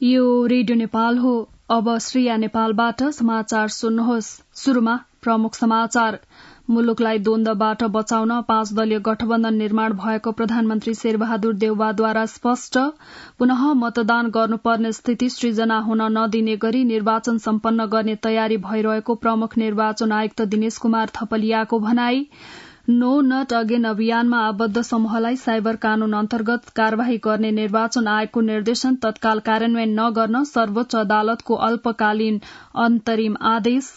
यो रेडियो नेपाल हो। अब श्रेया नेपालबाट समाचार सुन्नुहोस्। शुरूमा प्रमुख समाचार। मुलुकलाई द्वन्द्वबाट बचाउन 5 दलीय गठबन्धन निर्माण भएको प्रधानमन्त्री शेरबहादुर देउवाद्वारा स्पष्ट। पुनः मतदान गर्नुपर्ने स्थिति सृजना हुन नदिने गरी निर्वाचन सम्पन्न गर्ने तयारी भइरहेको प्रमुख निर्वाचन आयुक्त दिनेश कुमार थपलियाको भनाई। नो नट अगेन अभियानमा आबद्ध समूहलाई साइबर कानून अन्तर्गत कार्यवाही गर्ने निर्वाचन आयोगको निर्देशन तत्काल कार्यान्वयन नगर्न सर्वोच्च अदालतको अल्पकालीन अन्तरिम आदेश।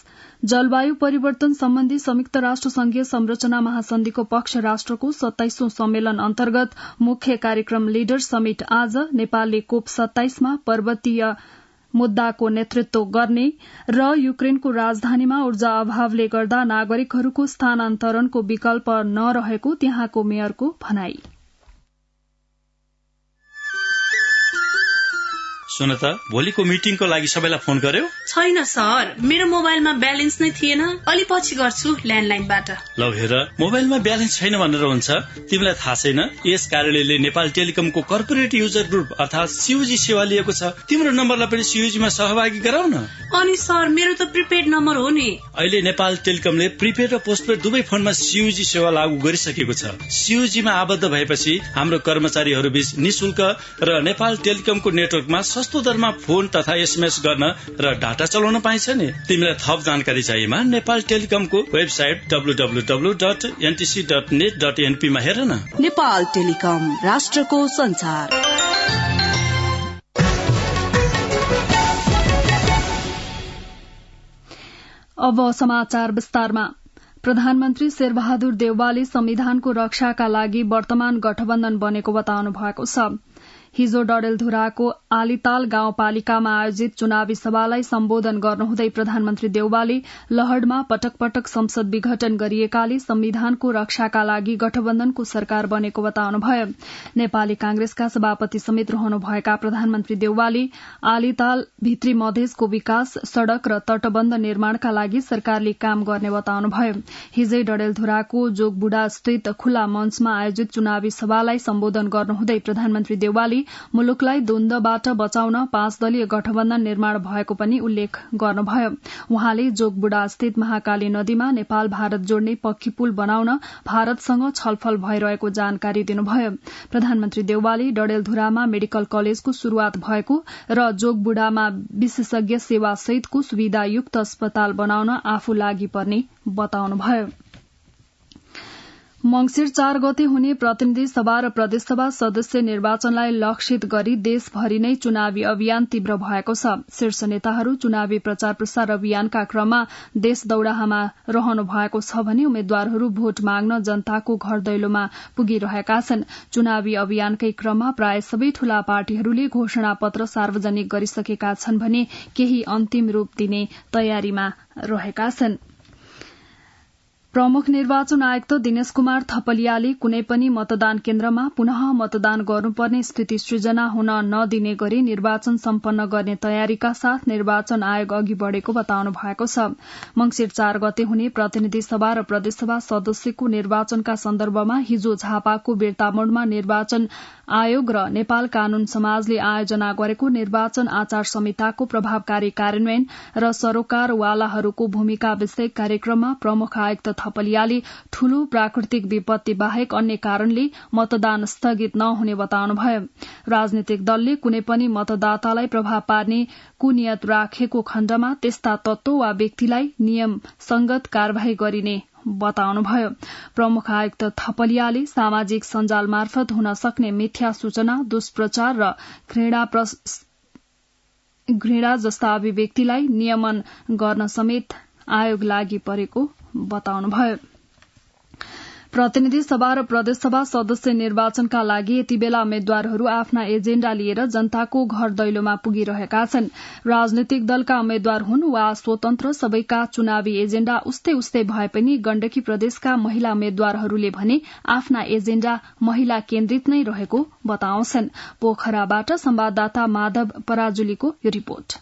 जलवायु परिवर्तन सम्बन्धी संयुक्त राष्ट्र संघीय संरचना महासन्धिको पक्ष राष्ट्रको 27औं सम्मेलन अन्तर्गत मुख्य कार्यक्रम लिडर समिट आज। नेपालले कोप 27 मा पर्वतीय मुद्दाको नेतृत्व गर्ने र युक्रेनको राजधानीमा ऊर्जा अभावले गर्दा नागरिकहरूको स्थानान्तरणको विकल्प नरहेको त्यहाँको मेयरको भनाई। सुन त, भोलिको मिटिङको लागि सबैलाई फोन गर्यो? छैन सर, मेरो मोबाइलमा ब्यालेन्स नै थिएन। अलि पछि गर्छु ल्यान्डलाइनबाट। ल हेर, मोबाइलमा ब्यालेन्स छैन भनेर हुन्छ? तिमीलाई थाहा छैन यस कार्यालयले नेपाल टेलिकमको कर्पोरेट युजर ग्रुप अर्थात सीयूजी सेवा लिएको छ। तिम्रो नम्बरलाई पनि सीयूजीमा सहभागी गराउन। अनि सर, मेरो त प्रिपेड नम्बर हो नि। अहिले नेपाल टेलिकमले प्रिपेड र पोस्टपेड दुवै फोनमा सीयूजी सेवा लागू गरिसकेको छ। सीयूजीमा आबद्ध भएपछि हाम्रो कर्मचारीहरू बीच निशुल्क र नेपाल टेलिकमको नेटवर्कमा सस्तो दरमा फोन तथा एसएमएस गर्न र डाटा चलाउन पाइन्छ नि। तिमीलाई थप जानकारी चाहिएमा नेपाल टेलिकमको वेबसाइट www.ntc.net.np मा हेर न। नेपाल टेलिकम, राष्ट्रको संचार। अब समाचार विस्तारमा। प्रधानमन्त्री शेरबहादुर देउवाले संविधानको रक्षाका लागि वर्तमान गठबन्धन बनेको बताउनु भएको छ। हिजो डडेलधुराको आलीताल गाउँपालिकामा आयोजित चुनावी सभालाई सम्बोधन गर्नुहुँदै प्रधानमन्त्री देउवाले लहडमा पटक पटक संसद विघटन गरिएकाले संविधानको रक्षाका लागि गठबन्धनको सरकार बनेको बताउनुभयो। नेपाली कांग्रेसका सभापति समेत रहनुभएका प्रधानमन्त्री देउवाले आलीताल भित्री मधेसको विकास, सड़क र तटबन्ध निर्माणका लागि सरकारले काम गर्ने बताउनुभयो। हिजै डडेलधुराको जोगबुढा स्थित खुल्ला मञ्चमा आयोजित चुनावी सभालाई सम्बोधन गर्नुहुँदै प्रधानमन्त्री देउवाले मुलुकलाई द्वन्द्वबाट बचाउन 5 दलीय गठबन्धन निर्माण भएको पनि उल्लेख गर्नुभयो। उहाँले जोगबुढा स्थित महाकाली नदीमा नेपाल भारत जोड्ने पक्की पुल बनाउन भारतसँग छलफल भइरहेको जानकारी दिनुभयो। प्रधानमन्त्री देउवाले डडेलधुरामा मेडिकल कलेजको शुरूआत भएको र जोगबुढामा विशेषज्ञ सेवा सहितको सुविधायुक्त अस्पताल बनाउन आफू लागि पर्ने बताउनुभयो। मंगिर 4 गते हुने प्रतिनिधि सभा र प्रदेशसभा सदस्य निर्वाचनलाई लक्षित गरी देशभरि नै चुनावी अभियान तीव्र भएको छ। शीर्ष नेताहरू चुनावी प्रचार प्रसार अभियानका क्रममा देश दौड़ाहामा रहनु भएको छ भने उम्मेद्वारहरू भोट माग्न जनताको घर दैलोमा पुगिरहेका छन्। चुनावी अभियानकै क्रममा प्राय सबै ठूला पार्टीहरूले घोषणा पत्र सार्वजनिक गरिसकेका छन् भने केही अन्तिम रूप दिने तयारीमा रहेका छन्। प्रमुख निर्वाचन आयुक्त दिनेश कुमार थपलियाले कुनै पनि मतदान केन्द्रमा पुनः मतदान गर्नुपर्ने स्थिति सृजना हुन नदिने गरी निर्वाचन सम्पन्न गर्ने तयारीका साथ निर्वाचन आयोग अघि बढ़ेको बताउनु भएको छ। मंगिर 4 गते हुने प्रतिनिधि सभा र प्रदेशसभा सदस्यको निर्वाचनका सन्दर्भमा हिजो झापाको बिर्तामोड़मा निर्वाचन आयोग र नेपाल कानून समाजले आयोजना गरेको निर्वाचन आचार संहिताको प्रभावकारी कार्यान्वयन र सरोकारवालाहरूको भूमिका विषयक कार्यक्रममा प्रमुख आयुक्त थपलियाले ठूलो प्राकृतिक विपत्ति बाहेक अन्य कारणले मतदान स्थगित नहुने बताउनुभयो। राजनीतिक दलले कुनै पनि मतदातालाई प्रभाव पार्ने कुनियत राखेको खण्डमा त्यस्ता तत्व वा व्यक्तिलाई नियम संगत कार्यवाही गरिने बताउनुभयो। प्रमुख आयुक्त थपलियाले सामाजिक सञ्जाल मार्फत हुन सक्ने मिथ्या सूचना, दुष्प्रचार र घृणा जस्ता अभिव्यक्तिलाई नियमन गर्न समेत आयोग लागि परेको बताउनुभयो। प्रतिनिधि सभा र प्रदेशसभा सदस्य निर्वाचनका लागि यति बेला उम्मेद्वारहरू आफ्ना एजेण्डा लिएर जनताको घर दैलोमा पुगिरहेका छन्। राजनीतिक दलका उम्मेद्वार हुन् वा स्वतन्त्र, सबैका चुनावी एजेण्डा उस्तै उस्तै भए पनि गण्डकी प्रदेशका महिला उम्मेद्वारहरूले भने आफ्ना एजेण्डा महिला केन्द्रित नै रहेको बताउँछन्। पोखराबाट संवाददाता माधव पराजुलीको यो रिपोर्ट।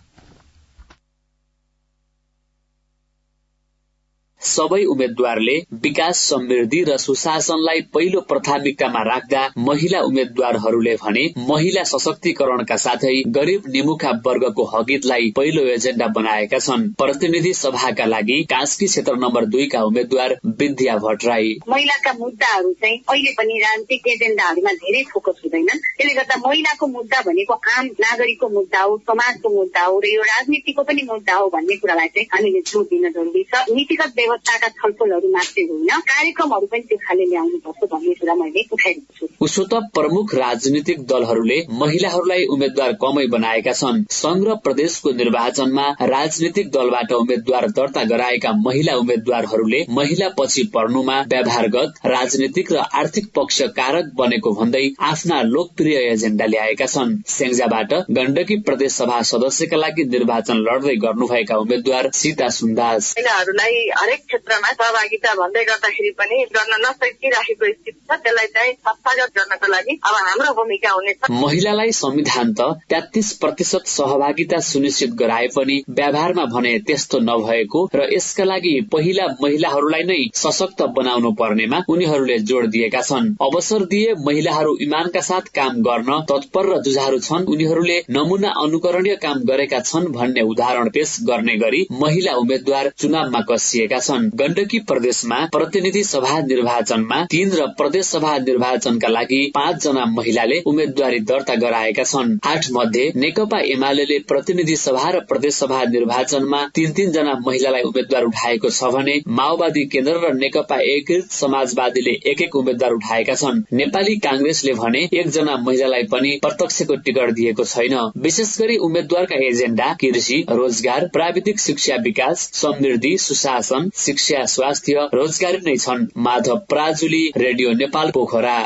सबै उम्मेद्वारले विकास, समृद्धि र सुशासनलाई पहिलो प्राथमिकतामा राख्दा महिला उम्मेद्वारहरूले भने महिला सशक्तिकरणका साथै गरीब निमुखा वर्गको हकहितलाई पहिलो एजेण्डा बनाएका छन्। प्रतिनिधि सभाका लागि कास्की क्षेत्र नम्बर 2 का उम्मेद्वार विद्या भट्टराई। महिलाका मुद्दाहरू चाहिँ अहिले पनि राजनीतिक एजेण्डाहरूमा धेरै फोकस हुँदैन। त्यसले गर्दा महिलाको मुद्दा भनेको आम नागरिकको मुद्दा हो, समाजको मुद्दा हो र यो राजनीतिको पनि मुद्दा हो भन्ने कुरालाई चाहिँ हामीले जोड दिन जरुरी छ। नीतिगत व्यवस्थाका छलफलहरू मात्रै होइन, कार्यक्रमहरू पनि त्यो खाले ल्याउनुपर्छ भन्ने कुरा मैले उठाइरहेको छु। उसो त प्रमुख राजनीतिक दलहरूले महिलाहरूलाई उम्मेद्वार कमै बनाएका छन्। संघ र प्रदेशको निर्वाचनमा राजनीतिक दलबाट उम्मेद्वार दर्ता गराएका महिला उम्मेद्वारहरूले महिला पछि पर्नुमा व्यवहारगत, राजनीतिक र आर्थिक पक्ष कारक बनेको भन्दै आफ्ना लोकप्रिय एजेण्डा ल्याएका छन्। स्याङ्जाबाट गण्डकी प्रदेश सभा सदस्यका लागि निर्वाचन लड्दै गर्नुभएका उम्मेद्वार सीता सुन्दास। महिलाहरूलाई हरेक क्षेत्रमा सहभागिता भन्दै गर्दाखेरि पनि गर्न नसकिराखेको स्थिति छ, त्यसलाई चाहिँ संस्थागत गर्नको लागि अब हाम्रो भूमिका हुनेछ। महिलालाई संविधान त 33% सहभागिता सुनिश्चित गराए पनि व्यवहारमा भने त्यस्तो नभएको र यसका लागि पहिला महिलाहरूलाई नै सशक्त बनाउनु पर्नेमा उनीहरूले जोड़ दिएका छन्। अवसर दिए महिलाहरू इमानका साथ काम गर्न तत्पर र जुझारू छन्, उनीहरूले नमूना अनुकरणीय काम गरेका छन् भन्ने उदाहरण पेश गर्ने गरी महिला उम्मेद्वार चुनावमा कसिएका छन्। गण्डकी प्रदेशमा प्रतिनिधि सभा निर्वाचनमा 3 र प्रदेश सभा निर्वाचनका लागि 5 जना महिलाले उम्मेद्वारी दर्ता गराएका छन्। 8 मध्ये नेकपा एमाले प्रतिनिधि सभा र प्रदेश सभा निर्वाचनमा 3 जना महिलालाई उम्मेद्वार उठाएको छ भने माओवादी केन्द्र र नेकपा एकीकृत समाजवादीले 1 उम्मेद्वार उठाएका छन्। नेपाली कांग्रेसले भने 1 जना महिलालाई पनि प्रत्यक्षको टिकट दिएको छैन। विशेष गरी उम्मेद्वारका एजेण्डा कृषि, रोजगार, प्राविधिक शिक्षा विकास, समृद्धि, सुशासन, शिक्षा, स्वास्थ्य, रोजगारी नै छन्। माधव प्राजुली, रेडियो नेपाल, पोखरा।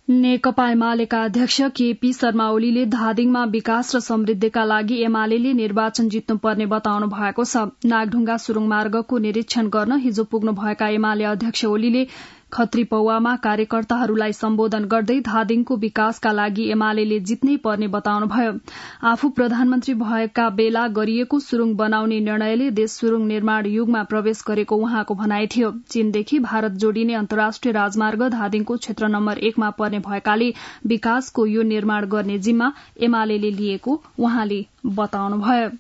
नेकपा एमालेका अध्यक्ष केपी शर्मा ओलीले धादिङमा विकास र समृद्धिका लागि एमाले निर्वाचन जित्नुपर्ने बताउनु भएको छ। नागढुङ्गा सुरुङ मार्गको निरीक्षण गर्न हिजो पुग्नु भएका एमाले अध्यक्ष ओलीले खत्रीपौवामा कार्यकर्ताहरूलाई सम्बोधन गर्दै धादिङको विकासका लागि एमाले जित्नै पर्ने बताउनुभयो। आफू प्रधानमन्त्री भएका बेला गरिएको सुरुङ बनाउने निर्णयले देश सुरुङ निर्माण युगमा प्रवेश गरेको उहाँको भनाइ थियो। चीनदेखि भारत जोडिने अन्तर्राष्ट्रिय राजमार्ग धादिङको क्षेत्र नम्बर 1 मा पर्ने भएकाले विकासको यो निर्माण गर्ने जिम्मा एमाले लिएको उहाँले बताउनुभयो।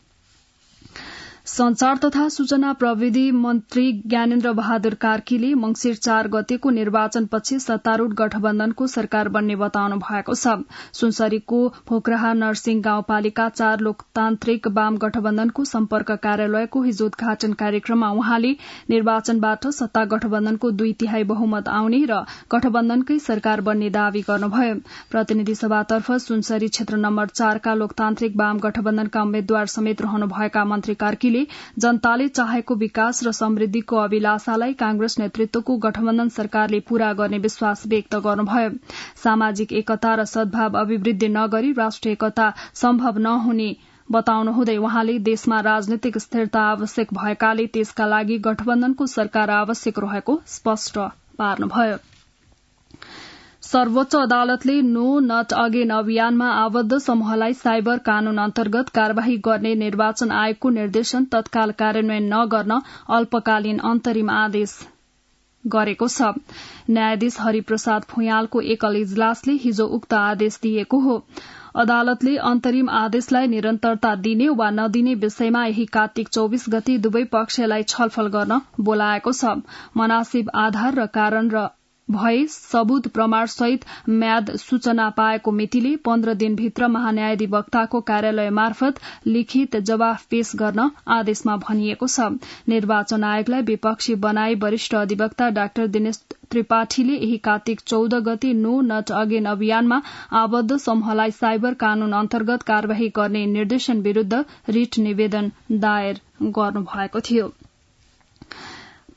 संचार तथा सूचना प्रविधि मन्त्री ज्ञानेन्द्र बहादुर कार्कीले मंगिर 4 गतेको निर्वाचनपछि सत्तारूढ़ गठबन्धनको सरकार बन्ने बताउनु भएको छ। सुनसरीको पोखराहा नरसिंह गाउँपालिका 4 लोकतान्त्रिक वाम गठबन्धनको सम्पर्क कार्यालयको हिजो उद्घाटन कार्यक्रममा उहाँले निर्वाचनबाट सत्ता गठबन्धनको 2/3 बहुमत आउने र गठबन्धनकै सरकार बन्ने दावी गर्नुभयो। प्रतिनिधि सभातर्फ सुनसरी क्षेत्र नम्बर 4 का लोकतान्त्रिक वाम गठबन्धनका उम्मेद्वार समेत रहनुभएका मन्त्री कार्कीले जनताले चाहेको विकास र समृद्धिको अभिलाषालाई कांग्रेस नेतृत्वको गठबन्धन सरकारले पूरा गर्ने विश्वास व्यक्त गर्नुभयो। सामाजिक एकता र सद्भाव अभिवृद्धि नगरी राष्ट्रिय एकता सम्भव नहुने बताउनुहुँदै उहाँले देशमा राजनीतिक स्थिरता आवश्यक भएकाले त्यसका लागि गठबन्धनको सरकार आवश्यक रहेको स्पष्ट पार्नुभयो। सर्वोच्च अदालतले नो नट अगेन अभियानमा आबद्ध समूहलाई साइबर कानून अन्तर्गत कार्यवाही गर्ने निर्वाचन आयोगको निर्देशन तत्काल कार्यान्वयन नगर्न अल्पकालीन अन्तरिम आदेश गरेको छ। न्यायाधीश हरिप्रसाद भुइँयालको एकल इजलासले हिजो उक्त आदेश दिएको हो। अदालतले अन्तरिम आदेशलाई निरन्तरता दिने वा नदिने विषयमा यही कार्तिक 24 गते दुवै पक्षलाई छलफल गर्न बोलाएको छ। मनासिब आधार र कारण र भए सबूत प्रमाण सहित म्याद सूचना पाएको मितिले 15 दिनभित्र महान्यायाधिवक्ताको कार्यालय मार्फत लिखित जवाफ पेश गर्न आदेशमा भनिएको छ। निर्वाचन आयोगलाई विपक्षी बनाई वरिष्ठ अधिवक्ता डाक्टर दिनेश त्रिपाठीले यही कार्तिक 14 गते नो नट अगेन अभियानमा आबद्ध समूहलाई साइबर कानून अन्तर्गत कार्यवाही गर्ने निर्देशन विरूद्ध रिट निवेदन दायर गर्नुभएको थियो।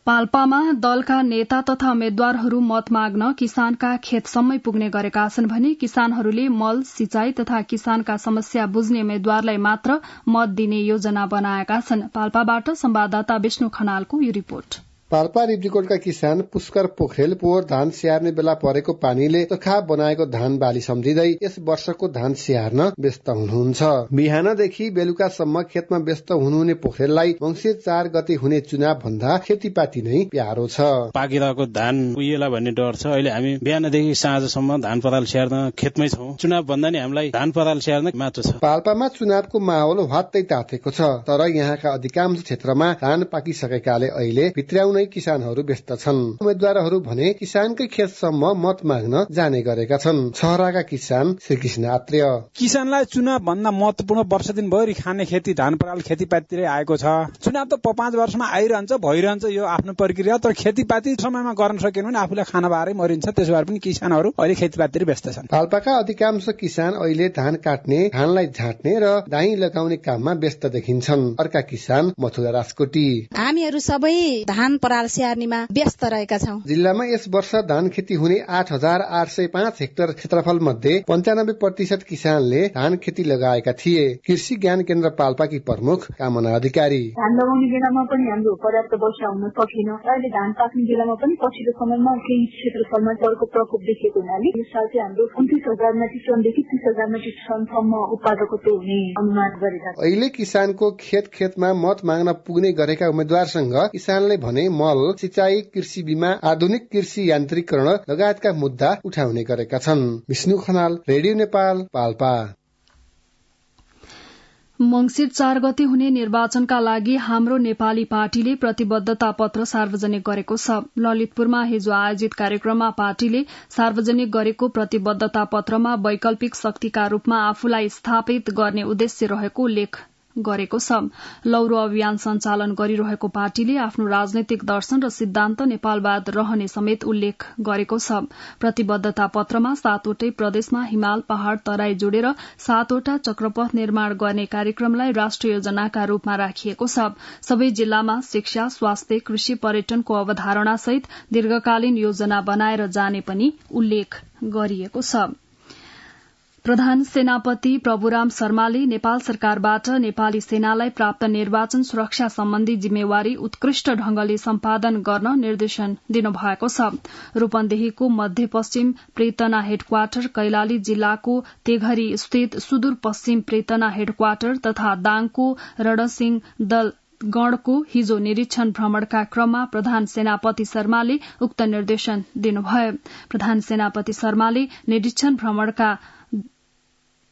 पाल्पामा दलका नेता तथा उम्मेद्वारहरू मत माग्न किसानका खेतसम्मै पुग्ने गरेका छन् भने किसानहरूले मल, सिंचाई तथा किसानका समस्या बुझ्ने उम्मेद्वारलाई मात्र मत दिने योजना बनाएका छन्। पाल्पाबाट संवाददाता विष्णु खनालको यो रिपोर्ट। पाल्पा रिब्दीकोटका किसान पुष्कर पोखरेल पोहोर धान स्याहार्ने बेला परेको पानीले तोखा बनाएको धान बाली सम्झिँदै यस वर्षको धान स्याहार्न व्यस्त हुनुहुन्छ। बिहानदेखि बेलुकासम्म खेतमा व्यस्त हुनुहुने पोखरेललाई मंसिर 4 गते हुने चुनाव भन्दा खेतीपाती नै प्यारो छ। पाकिरहेको धान उइएला भन्ने डर छ। अहिले हामी बिहानदेखि साँझसम्म धान पराल स्याहार्न खेतमै छौं। चुनाव भन्दा नि हामीलाई धान पराल स्याहार्न महत्व छ। पाल्पामा चुनावको माहौल हत्तै तातेको छ, तर यहाँका अधिकांश क्षेत्रमा धान पाकिसकेकाले अहिले भित्र्याउनै किसानहरू व्यस्त छन्। उम्मेद्वारहरू भने किसानकै खेतसम्म मत माग्न जाने गरेका छन्। छहराका किसान श्रीकृष्ण आत्रेय किसानलाई चुनाव भन्दा महत्वपूर्ण वर्ष दिनभरि खाने खेती धान पराल खेतीपातीतिरै आएको छ। चुनाव त 5 वर्षमा आइरहन्छ भइरहन्छ, यो आफ्नो प्रक्रिया। तर खेतीपाती समयमा गर्न सकेन भने आफूलाई खाना बारै मरिन्छ। त्यसो भए पनि किसानहरू अहिले खेतीपातीतिर व्यस्त छन्। पाल्पाका अधिकांश किसान अहिले धान काट्ने, धानलाई झाँट्ने र दाही लगाउने काममा व्यस्त देखिन्छन्। अर्का किसान मथुरा राजकोटी हामीहरू सबै धान पराल स्याहार्नेमा व्यस्त रहेका छौं। जिल्लामा यस वर्ष धान खेती हुने 8,805 हेक्टर क्षेत्रफल मध्ये 95% किसानले धान खेती लगाएका थिए। कृषि ज्ञान केन्द्र पाल्पाकी प्रमुख कामना अधिकारी धान लगाउने बेलामा पनि हाम्रो पर्याप्त वर्षा हुन सकेन। अहिले धान पाक्ने बेलामा पनि पछिल्लो समयमा केही क्षेत्रफलमा जलको प्रकोप देखिएको हुनाले यो साल चाहिँ हाम्रो 29,000 मेट्रिक टनदेखि 30,000 मेट्रिक टनसम्म उत्पादकत्व हुने अनुमान गरेका छौं। अहिले किसानको खेतमा मत माग्न पुग्ने गरेका उम्मेद्वारसँग किसानले भने मल, सिंचाई, कृषि बीमा, आधुनिक कृषि यान्त्रिकरण लगायतका मुद्दा उठाउने गरेका छन्। विष्णु खनाल, रेडियो नेपाल, पाल्पा। मंसिर 4 गते हुने निर्वाचनका लागि हाम्रो नेपाली पार्टीले प्रतिबद्धता पत्र सार्वजनिक गरेको छ। ललितपुरमा हिजो आयोजित कार्यक्रममा पार्टीले सार्वजनिक गरेको प्रतिबद्धता पत्रमा वैकल्पिक शक्तिका रूपमा आफूलाई स्थापित गर्ने उद्देश्य रहेको उल्लेख गरेको छ। लौरो अभियान सञ्चालन गरिरहेको पार्टीले आफ्नो राजनैतिक दर्शन र सिद्धान्त नेपालवाद रहने समेत उल्लेख गरेको छ। प्रतिबद्धता पत्रमा 7वटै प्रदेशमा हिमाल, पहाड़, तराई जोडेर 7वटा चक्रपथ निर्माण गर्ने कार्यक्रमलाई राष्ट्रिय योजनाका रूपमा राखिएको छ। सबै जिल्लामा शिक्षा, स्वास्थ्य, कृषि, पर्यटनको अवधारणा सहित दीर्घकालीन योजना बनाएर जाने पनि उल्लेख गरिएको छ। प्रधान सेनापति प्रभुराम शर्माले नेपाल सरकारबाट नेपाली सेनालाई प्राप्त निर्वाचन सुरक्षा सम्बन्धी जिम्मेवारी उत्कृष्ट ढंगले सम्पादन गर्न निर्देशन दिनुभएको छ। रूपन्देहीको मध्यपश्चिम प्रेतना हेडक्वार्टर, कैलाली जिल्लाको तेघरी स्थित सुदूरपश्चिम प्रेतना हेडक्वार्टर तथा दाङको रणसिंह दल गणको हिजो निरीक्षण भ्रमणका क्रममा प्रधान सेनापति शर्माले उक्त निर्देशन दिनुभयो। प्रधान सेनापति शर्माले निरीक्षण भ्रमणका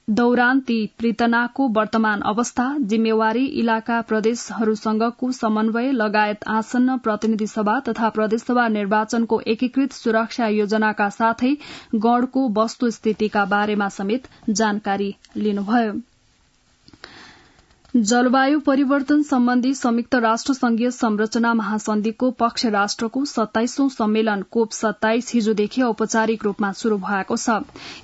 दौरान ती प्रेतनाको वर्तमान अवस्था, जिम्मेवारी, इलाका प्रदेशहरूसँगको समन्वय लगायत आसन्न प्रतिनिधि सभा तथा प्रदेशसभा निर्वाचनको एकीकृत सुरक्षा योजनाका साथै गणको वस्तुस्थितिका बारेमा समेत जानकारी लिनुभयो। जलवायु परिवर्तन सम्बन्धी संयुक्त राष्ट्र संघीय संरचना महासन्धिको पक्ष राष्ट्रको 27औं सम्मेलन कोप 27 हिजोदेखि औपचारिक रूपमा शुरू भएको छ।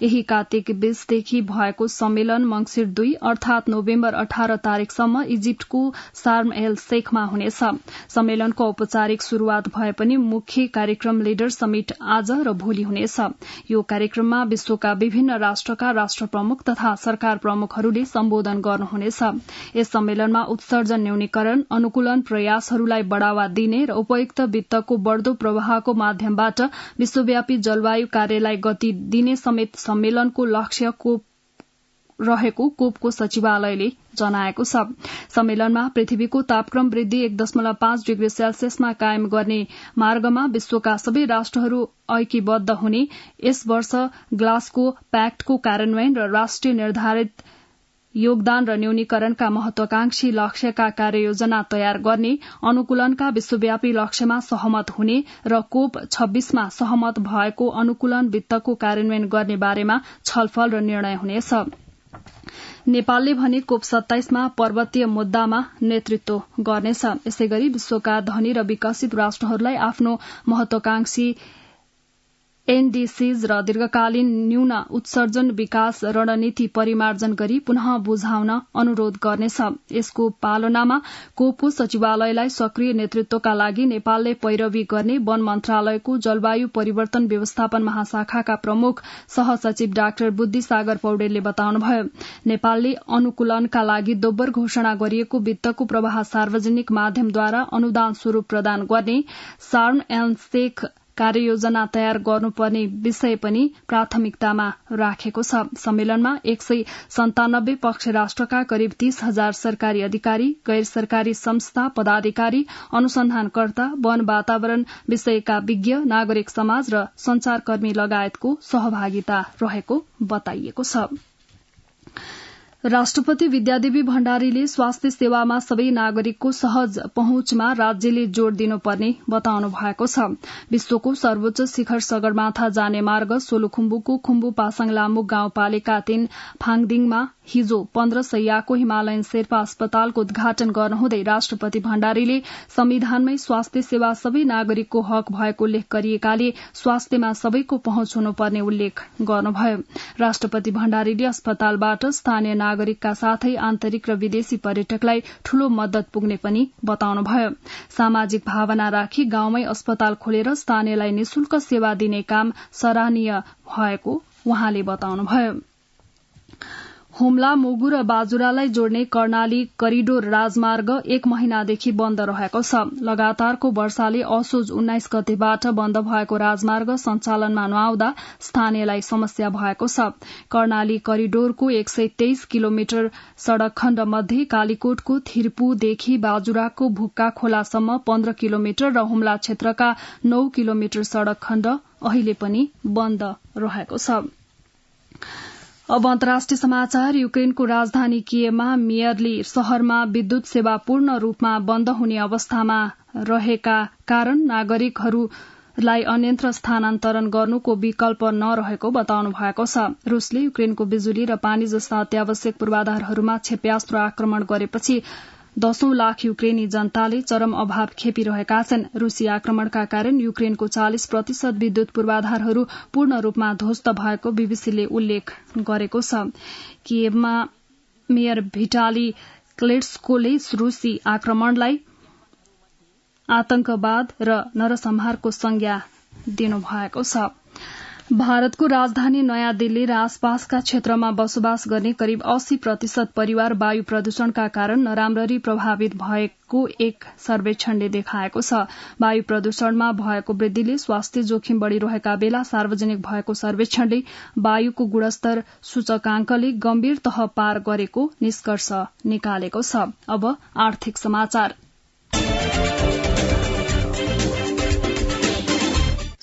यही कार्तिक 20 देखि भएको सम्मेलन मंसिर 2 अर्थात नोभेम्बर 18 तारिकसम्म इजिप्टको शार्म एल शेखमा हुनेछ। सम्मेलनको औपचारिक शुरूआत भए पनि मुख्य कार्यक्रम लिडर समिट आज र भोलि हुनेछ। यो कार्यक्रममा विश्वका विभिन्न राष्ट्रका राष्ट्र प्रमुख तथा सरकार प्रमुखहरूले सम्बोधन गर्नुहुनेछ। यस सम्मेलनमा उत्सर्जन न्यूनीकरण, अनुकूलन प्रयासहरूलाई बढ़ावा दिने र उपयुक्त वित्तको बढ़दो प्रवाहको माध्यमबाट विश्वव्यापी जलवायु कार्यलाई गति दिने समेत सम्मेलनको लक्ष्य रहेको कोपको सचिवालयले जनाएको छ। सम्मेलनमा पृथ्वीको तापक्रम वृद्धि 1.5 डिग्री सेल्सियसमा कायम गर्ने मार्गमा विश्वका सबै राष्ट्रहरू ऐक्यबद्ध हुने, यस वर्ष ग्लासगो प्याक्टको कार्यान्वयन र राष्ट्रिय निर्धारित योगदान र न्यूनीकरणका महत्वाकांक्षी लक्ष्यका कार्ययोजना तयार गर्ने, अनुकूलनका विश्वव्यापी लक्ष्यमा सहमत हुने र कोप 26मा सहमत भएको अनुकूलन वित्तको कार्यान्वयन गर्ने बारेमा छलफल र निर्णय हुनेछ। नेपालले भने कोप 27मा पर्वतीय मुद्दामा नेतृत्व गर्नेछ। यसैगरी विश्वका धनी र विकसित राष्ट्रहरूलाई आफ्नो महत्वाकांक्षी एनडीसीज र दीर्घकालीन न्यून उत्सर्जन विकास रणनीति परिमार्जन गरी पुनः बुझाउन अनुरोध गर्नेछ। यसको पालनामा कोपो सचिवालयलाई सक्रिय नेतृत्वका लागि नेपालले पैरवी गर्ने वन मन्त्रालयको जलवायु परिवर्तन व्यवस्थापन महाशाखाका प्रमुख सहसचिव डाक्टर बुद्धिसागर पौडेलले बताउनुभयो। नेपालले अनुकूलनका लागि दोब्बर घोषणा गरिएको वित्तको प्रवाह सार्वजनिक माध्यमद्वारा अनुदान स्वरूप प्रदान गर्ने सार्न एन्ड सेक कार्ययोजना तयार गर्नुपर्ने विषय पनि प्राथमिकतामा राखेको छ। सम्मेलनमा 197 पक्ष राष्ट्रका करिब 30,000 सरकारी अधिकारी, गैर सरकारी संस्था पदाधिकारी, अनुसन्धानकर्ता, वन वातावरण विषयका विज्ञ, नागरिक समाज र संचारकर्मी लगायतको सहभागिता रहेको बताइएको छ। राष्ट्रपति विद्यादेवी भण्डारीले स्वास्थ्य सेवामा सबै नागरिकको सहज पहुँचमा राज्यले जोड़ दिनुपर्ने बताउनु भएको छ। विश्वको सर्वोच्च शिखर सगरमाथा जाने मार्ग सोलुखुम्बुको खुम्बु पासाङ लामु गाउँपालिका 3 फाङदिङमा हिजो 15 शैय्याको हिमालयन शेर्पा अस्पतालको उद्घाटन गर्नुहुँदै राष्ट्रपति भण्डारीले संविधानमै स्वास्थ्य सेवा सबै नागरिकको हक भएको उल्लेख गरिएकाले स्वास्थ्यमा सबैको पहुँच हुनुपर्ने उल्लेख गर्नुभयो। राष्ट्रपति भण्डारीले अस्पतालबाट स्थानीय नागरिकका साथै आन्तरिक र विदेशी पर्यटकलाई ठूलो मद्दत पुग्ने पनि बताउनुभयो। सामाजिक भावना राखी गाउँमै अस्पताल खोलेर स्थानीयलाई निशुल्क सेवा दिने काम सराहनीय भएको उहाँले बताउनुभयो। हुम्ला, मुगु र बाजुरालाई जोड्ने कर्णाली करिडोर राजमार्ग 1 महिनादेखि बन्द रहेको छ। लगातारको वर्षाले असोज 19 गतेबाट बन्द भएको राजमार्ग सञ्चालनमा नआउँदा स्थानीयलाई समस्या भएको छ। कर्णाली करिडोरको 123 किलोमिटर सड़क खण्ड मध्ये कालीकोटको थिर्पुदेखि बाजुराको भुक्का खोलासम्म 15 किलोमिटर र हुम्ला क्षेत्रका 9 किलोमिटर सड़क खण्ड अहिले पनि बन्द रहेको छ। अब अन्तर्राष्ट्रिय समाचार। युक्रेनको राजधानी किएभमा मेयरली शहरमा विद्युत सेवा पूर्ण रूपमा बन्द हुने अवस्थामा रहेका कारण नागरिकहरूलाई अन्यत्र स्थानान्तरण गर्नुको विकल्प नरहेको बताउनु भएको छ। रूसले युक्रेनको बिजुली र पानी जस्ता अत्यावश्यक पूर्वाधारहरूमा क्षेप्यास्त्र आक्रमण गरेपछि 10 लाख युक्रेनी जनताले चरम अभाव खेपिरहेका छन्। रूसी आक्रमणका कारण युक्रेनको 40% विद्युत पूर्वाधारहरू पूर्ण रूपमा ध्वस्त भएको बीबीसीले उल्लेख गरेको छ। किएभमा मेयर भिटाली क्लेट्स्कोले रूसी आक्रमणलाई आतंकवाद र नरसंहारको संज्ञा दिनुभएको छ। भारतको राजधानी नयाँ दिल्ली र आसपासका क्षेत्रमा बसोबास गर्ने करिब 80% परिवार वायु प्रदूषणका कारण नराम्ररी प्रभावित भएको एक सर्वेक्षणले देखाएको छ। वायु प्रदूषणमा भएको वृद्धिले स्वास्थ्य जोखिम बढ़िरहेका बेला सार्वजनिक भएको सर्वेक्षणले वायुको गुणस्तर सूचकांकले गम्भीर तह पार गरेको निष्कर्ष निकालेको छ। अब आर्थिक समाचार।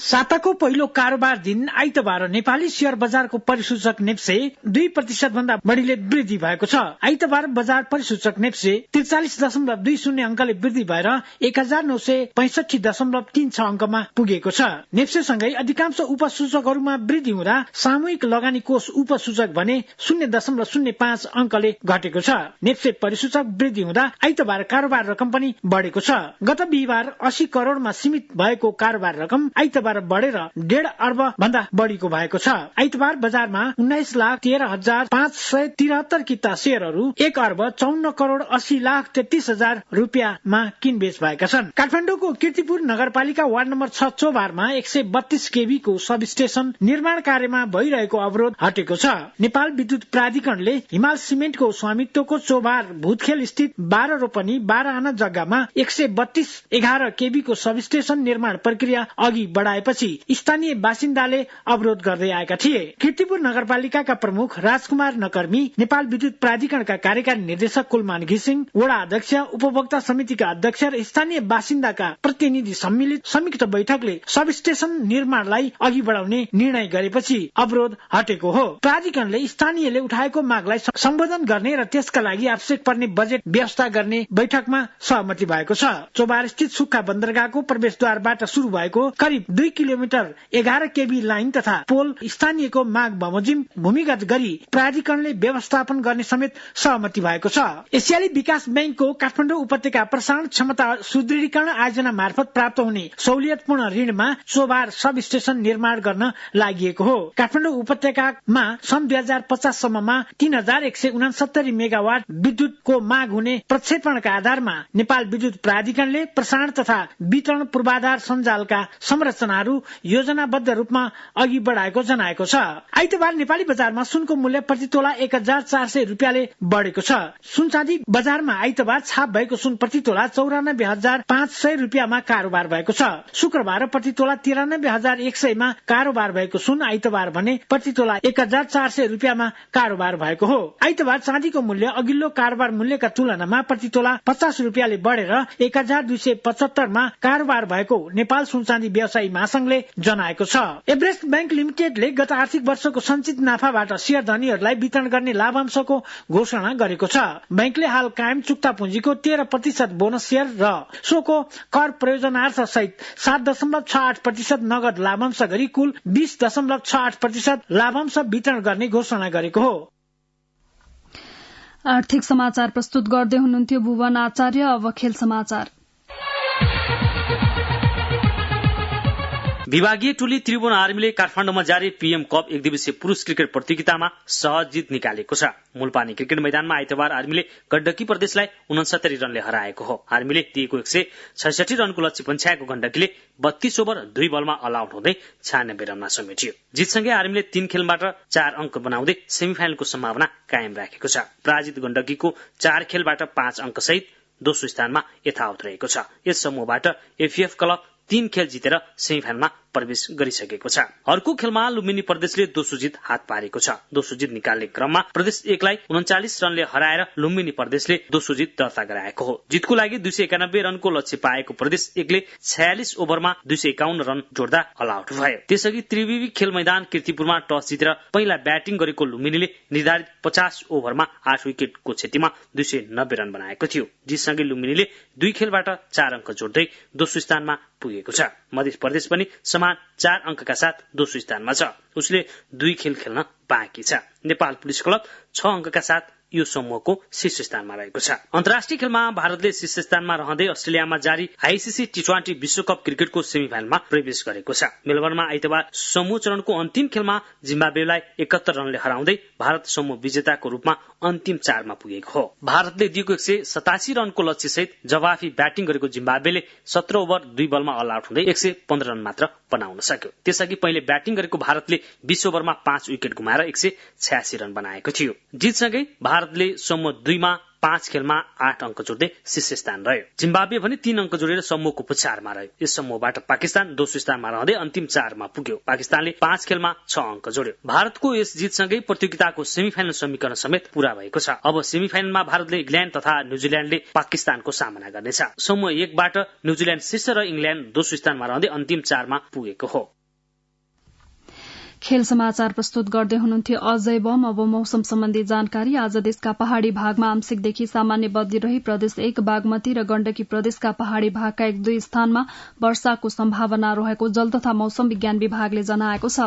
साताको पहिलो कारोबार दिन आइतबार नेपाली शेयर बजारको परिसूचक नेप्से 2% भन्दा बढ़ीले वृद्धि भएको छ। आइतबार बजार परिसूचक नेप्से 43.20 अंकले वृद्धि भएर 1965.36 अंकमा पुगेको छ। नेप्सेसँगै अधिकांश उपसूचकहरूमा वृद्धि हुँदा सामूहिक लगानी कोष उपसूचक भने 0.05 अंकले घटेको छ। नेप्से परिसूचक वृद्धि हुँदा आइतबार कारोबार रकम पनि बढ़ेको छ। गत बिहीबार 80 करोड़मा सीमित भएको कारोबार रकम आइतबार बढेर 1.5 अर्ब भन्दा बढ़ीको भएको छ। आइतबार बजारमा 19,13,573 किता शेयरहरू 1,54,80,33,000 रुपियाँमा किनबेच भएका छन्। काठमाडौँको कीर्तिपुर नगरपालिका वार्ड नम्बर 6 चोभारमा 132 केभी को सब स्टेशन निर्माण कार्यमा भइरहेको अवरोध हटेको छ। नेपाल विद्युत प्राधिकरणले हिमाल सिमेन्टको स्वामित्वको चोभार भूतखेल स्थित 12 रोपनी 12 आना जग्गामा 132-11 केभी को सब स्टेशन निर्माण प्रक्रिया अघि बढाएपछि स्थानीय बासिन्दाले अवरोध गर्दै आएका थिए। कीर्तिपुर नगरपालिकाका प्रमुख राजकुमार नकर्मी, नेपाल विद्युत प्राधिकरणका कार्यकारी निर्देशक कुलमान घिसिङ, वडा अध्यक्ष, उपभोक्ता समितिका अध्यक्ष र स्थानीय बासिन्दाका प्रतिनिधि सम्मिलित संयुक्त बैठकले सब स्टेशन निर्माणलाई अघि बढाउने निर्णय गरेपछि अवरोध हटेको हो। प्राधिकरणले स्थानीयले उठाएको मागलाई सम्बोधन गर्ने र त्यसका लागि आवश्यक पर्ने बजेट व्यवस्था गर्ने बैठकमा सहमति भएको छ। चोभार स्थित सुक्खा बन्दरगाहको प्रवेशद्वारबाट शुरू भएको करिब 2 किलोमिटर 11 केबी लाइन तथा पोल स्थानीयको माग बमोजिम भूमिगत गरी प्राधिकरणले व्यवस्थापन गर्ने समेत सहमति भएको छ। एसियाली विकास बैंकको काठमाडौँ उपत्यका प्रसारण क्षमता सुदृढीकरण आयोजना मार्फत प्राप्त हुने सहुलियतपूर्ण ऋणमा चोभार सब स्टेशन निर्माण गर्न लागि हो। काठमाडौँ उपत्यकामा सन् 2050 सम्ममा 3169 मेगावाट विद्युतको माग हुने प्रक्षेपणका आधारमा नेपाल विद्युत प्राधिकरणले प्रसारण तथा वितरण पूर्वाधार सञ्जालका संरचनाहरू योजनाबद्ध रूपमा अघि बढाएको जनाएको छ। आइतबार नेपाली बजारमा सुनको मूल्य प्रति तोला 1400 रुपियाँले बढेको छ। सुन चाँदी बजारमा आइतबार छाप भएको सुन प्रति तोला 94,500 रुपियाँमा कारोबार भएको छ। शुक्रबार प्रति तोला 93,100 मा कारोबार भएको सुन आइतबार भने प्रति तोला 1400 रुपियाँमा कारोबार भएको हो। आइतबार चाँदीको मूल्य अघिल्लो कारोबार मूल्यका तुलनामा प्रति तोला 50 रुपियाँले बढेर 1275 मा कारोबार भएको नेपाल सुन चाँदी व्यवसायी महासंघले जनाएको छ। एभरेस्ट बैंक लिमिटेडले गत आर्थिक वर्षको सञ्चित नाफाबाट शेयर धनीहरूलाई वितरण गर्ने लाभांशको घोषणा गरेको छ। बैंकले हाल कायम चुक्ता पुँजीको 13% बोनस शेयर र सोको कर प्रयोजनार्थ सहित 7.68% नगद लाभांश गरी कुल 20.68% लाभांश वितरण गर्ने घोषणा गरेको हो। आर्थिक समाचार प्रस्तुत गर्दै हुनुहुन्थ्यो भुवन आचार्य। अब खेल समाचार। विभागीय टोली त्रिभुवन आर्मीले काठमाडौँमा जारी पीएम कप एक दिवसीय पुरुष क्रिकेट प्रतियोगितामा सहज जित निकालेको छ। मूलपानी क्रिकेट मैदानमा आइतबार आर्मीले गण्डकी प्रदेशलाई 69 रनले हराएको हो। आर्मीले दिएको 166 रनको लक्ष्य पन्छ्याएको गण्डकीले 32 ओभर 2 बलमा अल आउट हुँदै 96 रनमा समेटियो। जितसँगै आर्मीले 3 खेलबाट 4 अंक बनाउँदै सेमिफाइनलको सम्भावना कायम राखेको छ। पराजित गण्डकीको 4 खेलबाट 5 अंक सहित दोस्रो स्थानमा यथावत रहेको छ। यस समूहबाट एफएफ क्लब 3 खेल जितेर सेमिफाइनलमा प्रवेश गरिसकेको छ। अर्को खेलमा लुम्बिनी प्रदेशले दोस्रो जित हात पारेको छ। दोस्रो जित निकाल्ने क्रममा प्रदेश 1 लाई 39 रनले हराएर लुम्बिनी प्रदेशले दोस्रो जित दर्ता गराएको हो। जितको लागि 291 रनको लक्ष्य पाएको प्रदेश 1 ले 46 ओभरमा 251 रन जोड्दा अल आउट भयो। त्यसअघि त्रिवेणी खेल मैदान कीर्तिपुरमा टस जितेर पहिला ब्याटिङ गरेको लुम्बिनीले निर्धारित 50 ओभरमा 8 विकेटको क्षतिमा 290 रन बनाएको थियो। जितसँगै लुम्बिनीले 2 खेलबाट 4 अंक जोड्दै दोस्रो स्थानमा पुगेको छ। मध्य प्रदेश पनि समान 4 अंकका साथ दोस्रो स्थानमा छ। उसले 2 खेल खेल्न बाँकी छ। नेपाल पुलिस क्लब 6 अंकका साथ यो समूहको शीर्ष स्थानमा रहेको छ। अन्तर्राष्ट्रिय खेलमा भारतले शीर्ष स्थानमा रहँदै अस्ट्रेलियामा जारी आईसीसी टी20 विश्वकप क्रिकेटको सेमिफाइनलमा प्रवेश गरेको छ। मेलबर्नमा आइतबार समूह चरणको अन्तिम खेलमा जिम्बाब्वेलाई 71 रनले हराउँदै भारत समूह विजेताको रूपमा अन्तिम 4 मा पुगेको हो। भारतले दिएको 187 रनको लक्ष्य सहित जवाफी ब्याटिङ गरेको जिम्बाब्वेले 17 ओभर 2 बलमा अल आउट हुँदै 115 रन मात्र बनाउन सक्यो। त्यसअघि पहिले ब्याटिङ गरेको भारतले 20 ओभरमा 5 विकेट गुमाएर 186 रन बनाएको थियो। जितसँगै भारतले समूह 2 मा 5 खेलमा 8 अंक जोड्दै शीर्ष स्थान रह्यो। जिम्बाब्वे भने 3 अंक जोडेर समूहको पुछारमा रह्यो। यस समूहबाट पाकिस्तान दोस्रो स्थानमा रहँदै अन्तिम 4 मा पुग्यो। पाकिस्तानले 5 खेलमा 6 अंक जोड्यो। भारतको यस जितसँगै प्रतियोगिताको सेमिफाइनल समीकरण समेत पूरा भएको छ। अब सेमिफाइनलमा भारतले इङ्ल्यान्ड तथा न्युजिल्यान्डले पाकिस्तानको सामना गर्नेछ। समूह 1 बाट न्युजिल्यान्ड शीर्ष र इङ्ल्यान्ड दोस्रो स्थानमा रहँदै अन्तिम 4 मा पुगेको हो। खेल समाचार प्रस्तुत गर्दै हुनुहुन्थ्यो अजय बम। अब मौसम सम्बन्धी जानकारी। आज देशका पहाड़ी भागमा आंशिकदेखि सामान्य बदली रही प्रदेश 1 बागमती र गण्डकी प्रदेशका पहाड़ी भागका 1-2 स्थानमा वर्षाको सम्भावना रहेको जल तथा मौसम विज्ञान विभागले जनाएको छ।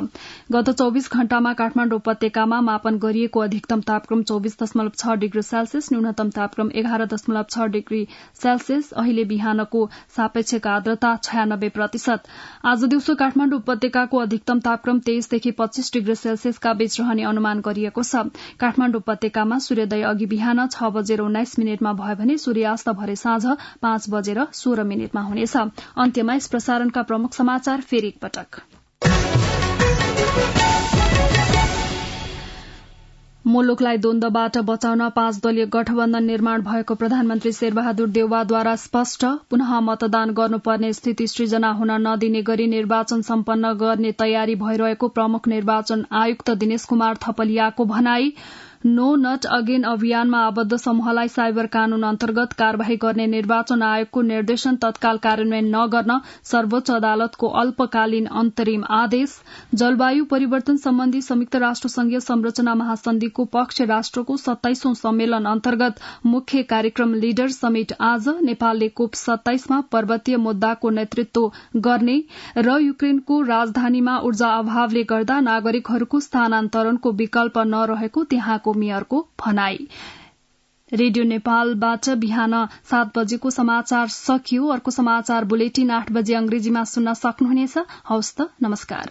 गत 24 घण्टामा काठमाडौँ उपत्यकामा मापन गरिएको अधिकतम तापक्रम 24.6 डिग्री सेल्सियस, न्यूनतम तापक्रम 11.6 डिग्री सेल्सियस। अहिले बिहानको सापेक्षिक आर्द्रता 96%। आज दिउँसो काठमाडौँ उपत्यकाको अधिकतम तापक्रम 23 देखि 25 डिग्री सेल्सियसका बीच रहने अनुमान गरिएको छ। काठमाडौँ उपत्यकामा सूर्योदय अघि बिहान 6:19 भयो भने सूर्यास्त भरे साँझ 5:16 हुनेछ। अन्त्यमा यस प्रसारणका प्रमुख समाचार फेरि एकपटक। मुलुकलाई द्वन्द्वबाट बचाउन 5 दलीय गठबन्धन निर्माण भएको प्रधानमन्त्री शेरबहादुर देउवाद्वारा स्पष्ट। पुनः मतदान गर्नुपर्ने स्थिति सृजना हुन नदिने गरी निर्वाचन सम्पन्न गर्ने तयारी भइरहेको प्रमुख निर्वाचन आयुक्त दिनेश कुमार थपलियाको भनाई। नो नट अगेन अभियानमा आबद्ध समूहलाई साइबर कानून अन्तर्गत कार्यवाही गर्ने निर्वाचन आयोगको निर्देशन तत्काल कार्यान्वयन नगर्न सर्वोच्च अदालतको अल्पकालीन अन्तरिम आदेश। जलवायु परिवर्तन सम्बन्धी संयुक्त राष्ट्र संघीय संरचना महासन्धिको पक्ष राष्ट्रको 27औं सम्मेलन अन्तर्गत मुख्य कार्यक्रम लिडर समिट आज। नेपालले कोप 27 मा पर्वतीय मुद्दाको नेतृत्व गर्ने र युक्रेनको राजधानीमा ऊर्जा अभावले गर्दा नागरिकहरूको स्थानान्तरणको विकल्प नरहेको त्यहाँको मेयरको भनाई। रेडियो नेपालबाट बिहान 7 बजेको समाचार सकियो। अर्को समाचार बुलेटिन 8 बजे अंग्रेजीमा सुन्न सक्नुहुनेछ। हवस् त, नमस्कार।